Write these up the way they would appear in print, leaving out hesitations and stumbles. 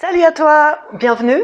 Salut à toi, bienvenue.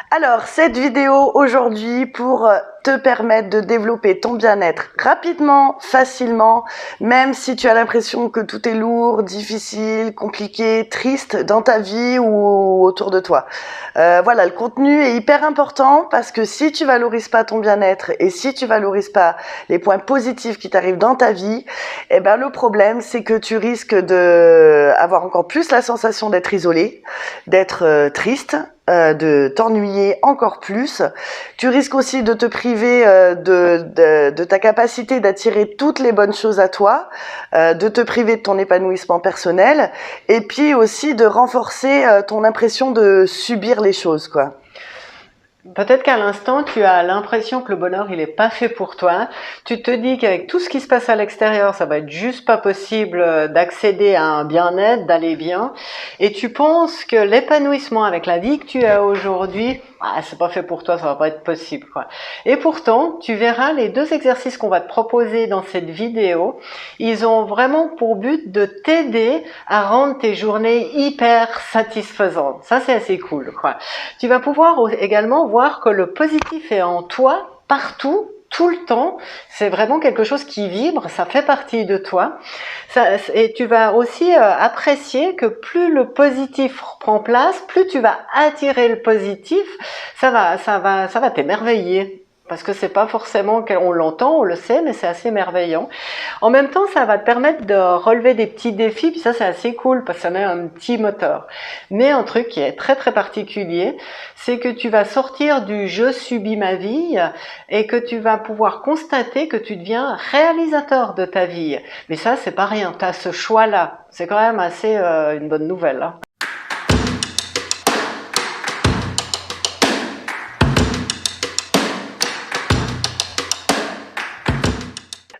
Alors, cette vidéo aujourd'hui pour te permettre de développer ton bien-être rapidement, facilement, même si tu as l'impression que tout est lourd, difficile, compliqué, triste dans ta vie ou autour de toi. Voilà, le contenu est hyper important parce que si tu valorises pas ton bien-être et si tu valorises pas les points positifs qui t'arrivent dans ta vie, eh ben le problème c'est que tu risques de avoir encore plus la sensation d'être isolé, d'être triste, de t'ennuyer encore plus. Tu risques aussi de te priver de ta capacité d'attirer toutes les bonnes choses à toi, de te priver de ton épanouissement personnel et puis aussi de renforcer ton impression de subir les choses, quoi. Peut-être qu'à l'instant, tu as l'impression que le bonheur, il est pas fait pour toi. Tu te dis qu'avec tout ce qui se passe à l'extérieur, ça va être juste pas possible d'accéder à un bien-être, d'aller bien. Et tu penses que l'épanouissement avec la vie que tu as aujourd'hui, c'est pas fait pour toi, ça va pas être possible, quoi. Et pourtant, tu verras les deux exercices qu'on va te proposer dans cette vidéo, ils ont vraiment pour but de t'aider à rendre tes journées hyper satisfaisantes. Ça, c'est assez cool, quoi. Tu vas pouvoir également voir que le positif est en toi, partout, tout le temps. C'est vraiment quelque chose qui vibre, ça fait partie de toi. Et tu vas aussi apprécier que plus le positif prend place, plus tu vas attirer le positif, ça va t'émerveiller. Parce que c'est pas forcément qu'on l'entend, on le sait, mais c'est assez merveillant. En même temps, ça va te permettre de relever des petits défis, puis ça c'est assez cool parce que ça met un petit moteur. Mais un truc qui est très très particulier, c'est que tu vas sortir du je subis ma vie et que tu vas pouvoir constater que tu deviens réalisateur de ta vie. Mais ça c'est pas rien, tu as ce choix-là. C'est quand même assez une bonne nouvelle, hein.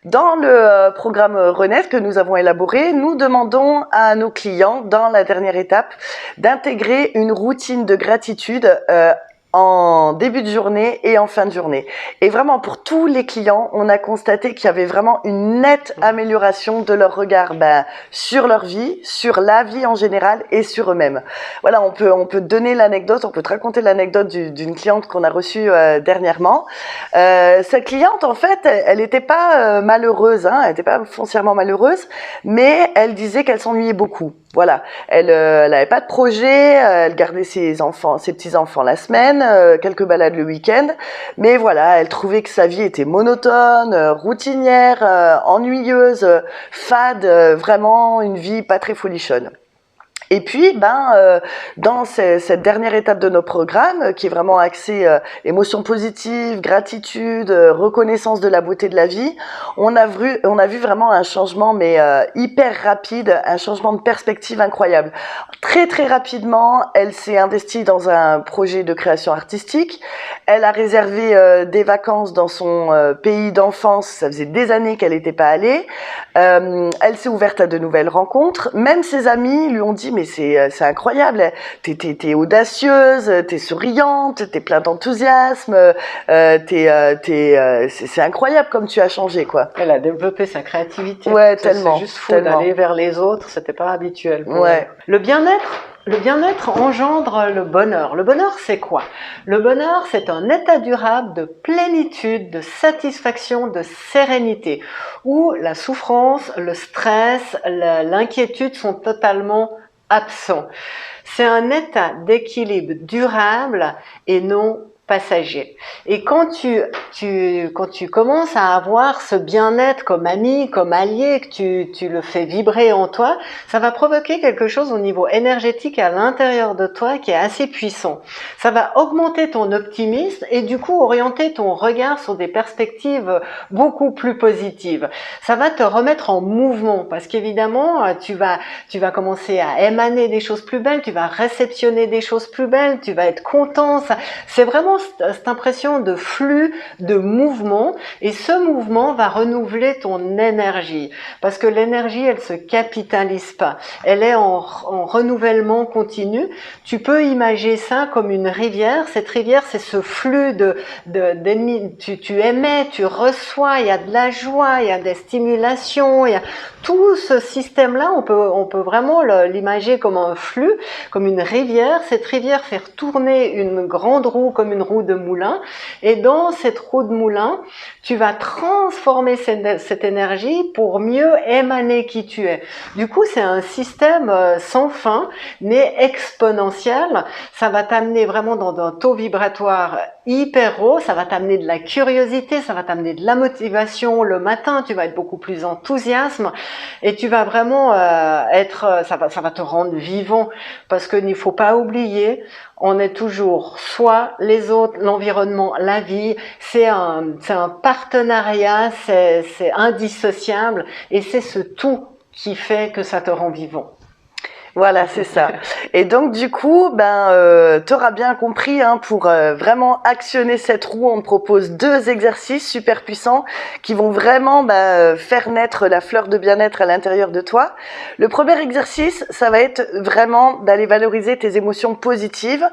Dans le programme Renaître que nous avons élaboré, nous demandons à nos clients, dans la dernière étape, d'intégrer une routine de gratitude en début de journée et en fin de journée. Et vraiment, pour tous les clients, on a constaté qu'il y avait vraiment une nette amélioration de leur regard sur leur vie, sur la vie en général et sur eux-mêmes. Voilà, on peut donner l'anecdote, on peut te raconter l'anecdote d'une cliente qu'on a reçue dernièrement. Cette cliente, en fait, elle n'était pas malheureuse, hein, elle n'était pas foncièrement malheureuse, mais elle disait qu'elle s'ennuyait beaucoup. Voilà, elle avait pas de projet, elle gardait ses petits-enfants la semaine, quelques balades le week-end, mais voilà, elle trouvait que sa vie était monotone, routinière, ennuyeuse, fade, vraiment une vie pas très folichonne. Et puis, dans cette dernière étape de nos programmes, qui est vraiment axée émotions positives, gratitude, reconnaissance de la beauté de la vie, on a vu vraiment un changement, mais hyper rapide, un changement de perspective incroyable. Très très rapidement, elle s'est investie dans un projet de création artistique. Elle a réservé des vacances dans son pays d'enfance. Ça faisait des années qu'elle n'était pas allée. Elle s'est ouverte à de nouvelles rencontres. Même ses amis lui ont dit mais c'est incroyable, t'es audacieuse, t'es souriante, t'es plein d'enthousiasme, c'est incroyable comme tu as changé, quoi. Elle a développé sa créativité. Ouais, tellement. C'est juste fou d'aller vers les autres, c'était pas habituel pour elle. Le bien-être engendre le bonheur. Le bonheur, c'est quoi? Le bonheur, c'est un état durable de plénitude, de satisfaction, de sérénité, où la souffrance, le stress, l'inquiétude sont totalement absents. C'est un état d'équilibre durable et non passager. Et quand tu commences à avoir ce bien-être comme ami, comme allié, que tu le fais vibrer en toi, ça va provoquer quelque chose au niveau énergétique à l'intérieur de toi qui est assez puissant. Ça va augmenter ton optimisme et du coup orienter ton regard sur des perspectives beaucoup plus positives. Ça va te remettre en mouvement parce qu'évidemment, tu vas commencer à émaner des choses plus belles, tu vas réceptionner des choses plus belles, tu vas être content. C'est vraiment cette impression de flux, de mouvement, et ce mouvement va renouveler ton énergie, parce que l'énergie, elle se capitalise pas, elle est en renouvellement continu. Tu peux imaginer ça comme une rivière. Cette rivière, c'est ce flux tu émets, tu reçois, il y a de la joie, il y a des stimulations, il y a tout ce système-là, on peut vraiment l'imaginer comme un flux, comme une rivière. Cette rivière fait tourner une grande roue comme une roue de moulin, et dans cette roue de moulin, tu vas transformer cette énergie pour mieux émaner qui tu es. Du coup, c'est un système sans fin, mais exponentiel. Ça va t'amener vraiment dans un taux vibratoire hyper haut, ça va t'amener de la curiosité, ça va t'amener de la motivation. Le matin, tu vas être beaucoup plus enthousiaste, et tu vas vraiment ça va te rendre vivant, parce que il faut pas oublier, on est toujours soi, les autres, l'environnement, la vie. C'est un partenariat, c'est indissociable, et c'est ce tout qui fait que ça te rend vivant. Voilà, c'est ça. Et donc du coup, t'auras bien compris, hein, pour vraiment actionner cette roue, on te propose 2 exercices super puissants qui vont vraiment faire naître la fleur de bien-être à l'intérieur de toi. Le premier exercice, ça va être vraiment d'aller valoriser tes émotions positives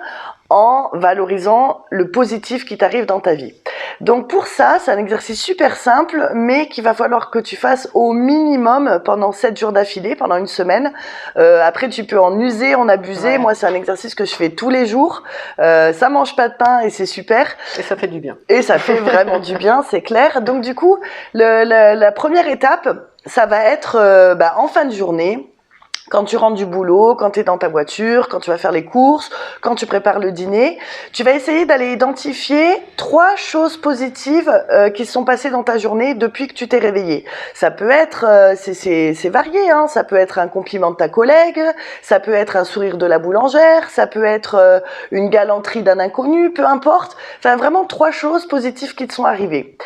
en valorisant le positif qui t'arrive dans ta vie. Donc pour ça, c'est un exercice super simple, mais qu'il va falloir que tu fasses au minimum pendant 7 jours d'affilée, pendant une semaine. Après, tu peux en user, en abuser. Ouais. Moi, c'est un exercice que je fais tous les jours. Ça mange pas de pain et c'est super. Et ça fait du bien. Et ça fait vraiment du bien, c'est clair. Donc du coup, la première étape, ça va être en fin de journée. Quand tu rentres du boulot, quand tu es dans ta voiture, quand tu vas faire les courses, quand tu prépares le dîner, tu vas essayer d'aller identifier 3 choses positives qui se sont passées dans ta journée depuis que tu t'es réveillé. Ça peut être, c'est varié, hein. Ça peut être un compliment de ta collègue, ça peut être un sourire de la boulangère, ça peut être une galanterie d'un inconnu, peu importe. Enfin, vraiment 3 choses positives qui te sont arrivées.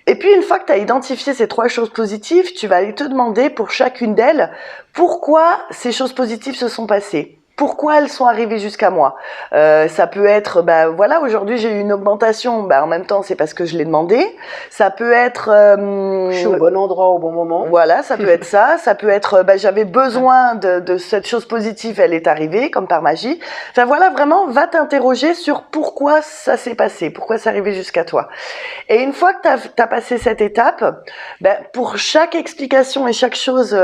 Et puis, une fois que tu as identifié ces 3 choses positives, tu vas aller te demander pour chacune d'elles pourquoi ces choses positives se sont passées. Pourquoi elles sont arrivées jusqu'à moi. Ça peut être, voilà, aujourd'hui j'ai eu une augmentation, en même temps c'est parce que je l'ai demandé. Ça peut être... je suis au bon endroit au bon moment. Voilà, ça peut être ça. Ça peut être, j'avais besoin de cette chose positive, elle est arrivée, comme par magie. Enfin voilà, vraiment, va t'interroger sur pourquoi ça s'est passé, pourquoi c'est arrivé jusqu'à toi. Et une fois que t'as passé cette étape, pour chaque explication et chaque chose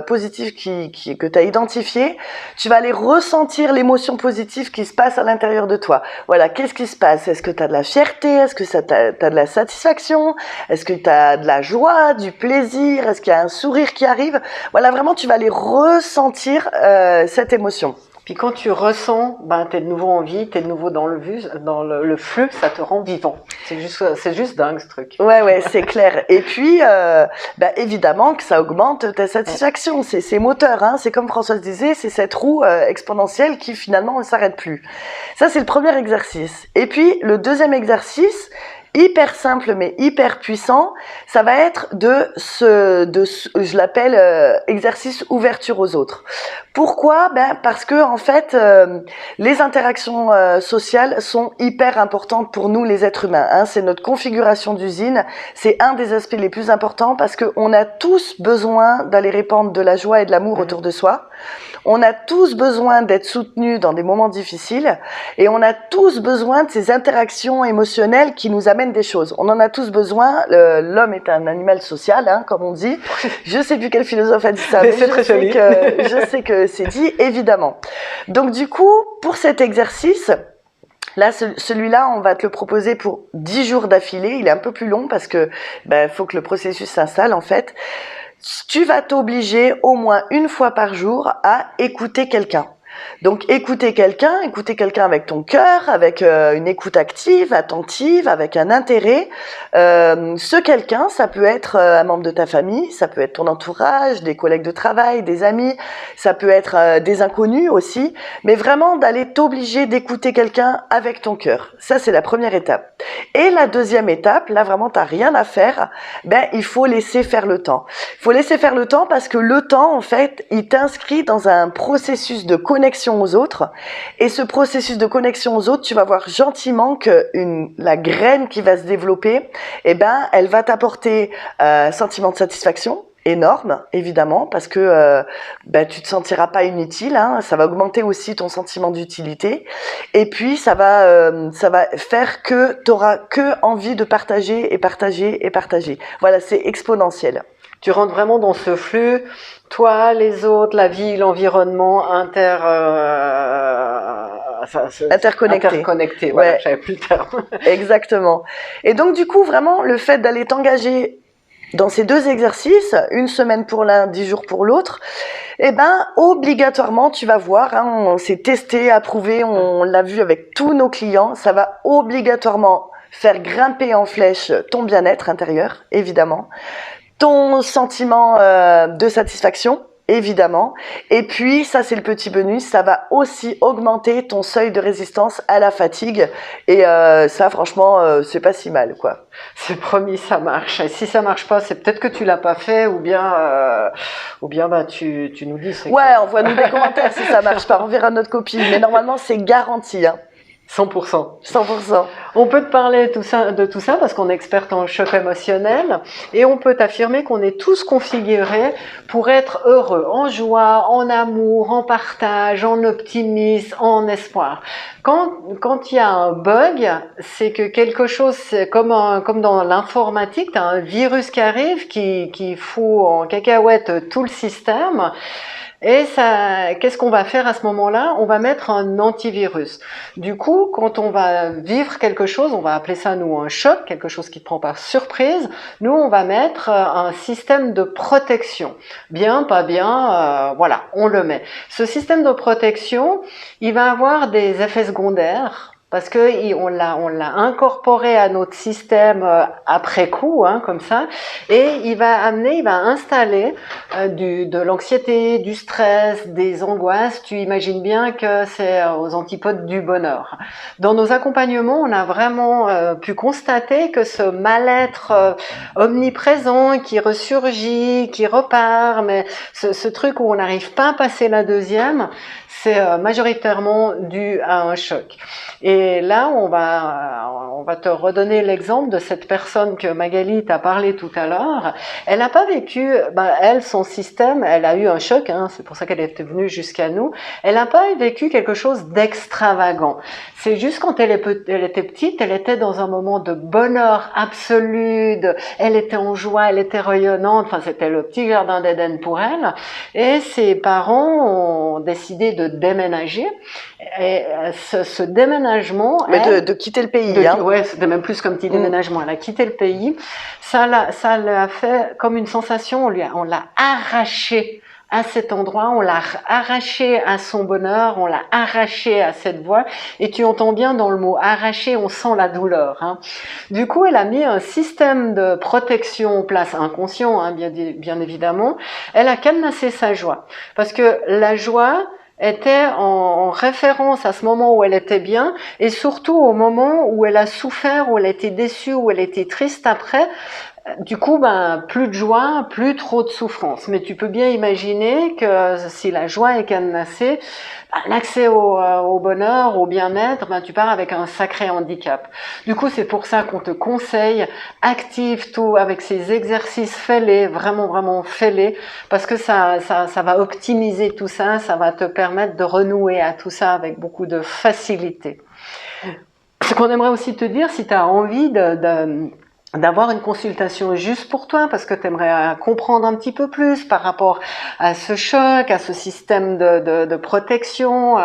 positive que tu as identifiée, tu vas aller ressentir l'émotion positive qui se passe à l'intérieur de toi. Voilà, qu'est-ce qui se passe? Est-ce que tu as de la fierté? Est-ce que t'as de la satisfaction? Est-ce que tu as de la joie, du plaisir? Est-ce qu'il y a un sourire qui arrive? Voilà, vraiment, tu vas aller ressentir cette émotion. Puis quand tu ressens, t'es de nouveau en vie, t'es de nouveau dans le flux, ça te rend vivant. C'est juste dingue ce truc. Ouais, c'est clair. Et puis, évidemment que ça augmente ta satisfaction. C'est moteur, hein. C'est comme Françoise disait, c'est cette roue exponentielle qui finalement ne s'arrête plus. Ça, c'est le premier exercice. Et puis, le deuxième exercice, hyper simple mais hyper puissant, ça va être je l'appelle exercice ouverture aux autres. Pourquoi? Parce que en fait, les interactions sociales sont hyper importantes pour nous les êtres humains, hein. C'est notre configuration d'usine, c'est un des aspects les plus importants parce que on a tous besoin d'aller répandre de la joie et de l'amour autour de soi. On a tous besoin d'être soutenus dans des moments difficiles et on a tous besoin de ces interactions émotionnelles qui nous amènent des choses. On en a tous besoin. L'homme est un animal social, hein, comme on dit. Je sais plus quel philosophe a dit ça, mais je sais que c'est dit, évidemment. Donc du coup, pour cet exercice, là, celui-là, on va te le proposer pour 10 jours d'affilée. Il est un peu plus long parce que faut que le processus s'installe en fait. Tu vas t'obliger au moins une fois par jour à écouter quelqu'un. Donc écouter quelqu'un avec ton cœur, avec une écoute active, attentive, avec un intérêt. Ce quelqu'un, ça peut être un membre de ta famille, ça peut être ton entourage, des collègues de travail, des amis, ça peut être des inconnus aussi, mais vraiment d'aller t'obliger d'écouter quelqu'un avec ton cœur. Ça, c'est la première étape. Et la deuxième étape, là vraiment t'as rien à faire, il faut laisser faire le temps. Il faut laisser faire le temps parce que le temps, en fait, il t'inscrit dans un processus de connexion connexion aux autres. Et ce processus de connexion aux autres, tu vas voir gentiment que la graine qui va se développer, eh ben, elle va t'apporter un sentiment de satisfaction énorme, évidemment, parce que tu te sentiras pas inutile, hein, ça va augmenter aussi ton sentiment d'utilité, et puis ça va faire que tu auras que envie de partager et partager et partager. Voilà, c'est exponentiel. Tu rentres vraiment dans ce flux, toi, les autres, la vie, l'environnement, interconnecté. Voilà, ouais. J'avais plus le terme. Exactement. Et donc du coup, vraiment, le fait d'aller t'engager dans ces 2 exercices, 1 semaine pour l'un, 10 jours pour l'autre, eh ben, obligatoirement, tu vas voir, hein, on s'est testé, approuvé, on l'a vu avec tous nos clients, ça va obligatoirement faire grimper en flèche ton bien-être intérieur, évidemment, ton sentiment de satisfaction, évidemment, et puis ça c'est le petit bonus, ça va aussi augmenter ton seuil de résistance à la fatigue, et ça franchement c'est pas si mal, quoi. C'est promis, ça marche. Et si ça marche pas, c'est peut-être que tu l'as pas fait, ou bien tu nous dis. Ouais, envoie-nous des commentaires si ça marche pas, on verra notre copie, mais normalement c'est garanti, hein. 100%. 100%. On peut te parler de tout ça parce qu'on est experte en choc émotionnel, et on peut t'affirmer qu'on est tous configurés pour être heureux, en joie, en amour, en partage, en optimisme, en espoir. Quand il y a un bug, c'est que quelque chose, c'est comme dans l'informatique, tu as un virus qui arrive qui fout en cacahuète tout le système. Et ça, qu'est-ce qu'on va faire à ce moment-là? On va mettre un antivirus. Du coup, quand on va vivre quelque chose, on va appeler ça, nous, un choc, quelque chose qui te prend par surprise. Nous, on va mettre un système de protection. Bien, pas bien, voilà, on le met. Ce système de protection, il va avoir des effets secondaires, parce que on l'a incorporé à notre système après coup, hein, comme ça, et il va installer de l'anxiété, du stress, des angoisses. Tu imagines bien que c'est aux antipodes du bonheur. Dans nos accompagnements, on a vraiment pu constater que ce mal-être omniprésent qui ressurgit, qui repart, mais ce truc où on n'arrive pas à passer la deuxième, c'est majoritairement dû à un choc. Et là, on va te redonner l'exemple de cette personne que Magali t'a parlé tout à l'heure. Elle n'a pas vécu, elle, son système, elle a eu un choc, hein, c'est pour ça qu'elle était venue jusqu'à nous. Elle n'a pas vécu quelque chose d'extravagant. C'est juste quand elle était petite, elle était dans un moment de bonheur absolu, elle était en joie, elle était rayonnante, enfin c'était le petit jardin d'Éden pour elle. Et ses parents ont décidé de déménager. Et ce déménagement... Mais de quitter le pays. Ouais, c'était même plus qu'un petit déménagement. Elle a quitté le pays. Ça l'a fait comme une sensation, on l'a arraché à cet endroit, on l'a arraché à son bonheur, on l'a arraché à cette voie, et tu entends bien dans le mot arraché, on sent la douleur, hein. Du coup, elle a mis un système de protection en place, inconscient, hein, bien évidemment. Elle a cadenassé sa joie, parce que la joie était en référence à ce moment où elle était bien, et surtout au moment où elle a souffert, où elle était déçue, où elle était triste après. Du coup, plus de joie, plus trop de souffrance. Mais tu peux bien imaginer que si la joie est cadenassée, l'accès au bonheur, au bien-être, tu pars avec un sacré handicap. Du coup, c'est pour ça qu'on te conseille, active tout avec ces exercices, fais-les, vraiment, vraiment fais-les, parce que ça va optimiser tout ça, ça va te permettre de renouer à tout ça avec beaucoup de facilité. Ce qu'on aimerait aussi te dire, si tu as envie d'avoir une consultation juste pour toi, parce que tu aimerais comprendre un petit peu plus par rapport à ce choc, à ce système de protection,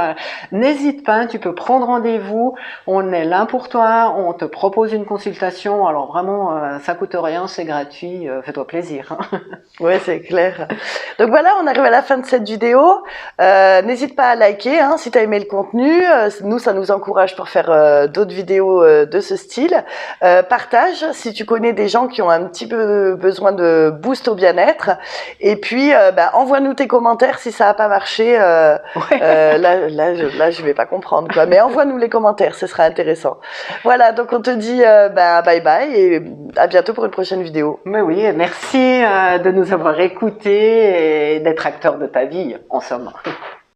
n'hésite pas, tu peux prendre rendez-vous, on est là pour toi, on te propose une consultation, alors vraiment, ça coûte rien, c'est gratuit, fais-toi plaisir. Ouais, c'est clair. Donc voilà, on arrive à la fin de cette vidéo. N'hésite pas à liker, hein, si tu as aimé le contenu. Nous, ça nous encourage pour faire d'autres vidéos de ce style. Partage si tu connais des gens qui ont un petit peu besoin de boost au bien-être. Et puis, envoie-nous tes commentaires si ça n'a pas marché. Là, je vais pas comprendre, quoi. Mais envoie-nous les commentaires, ce sera intéressant. Voilà, donc on te dit bye bye et à bientôt pour une prochaine vidéo. Mais oui, merci de nous avoir écoutés et d'être acteur de ta vie, en somme.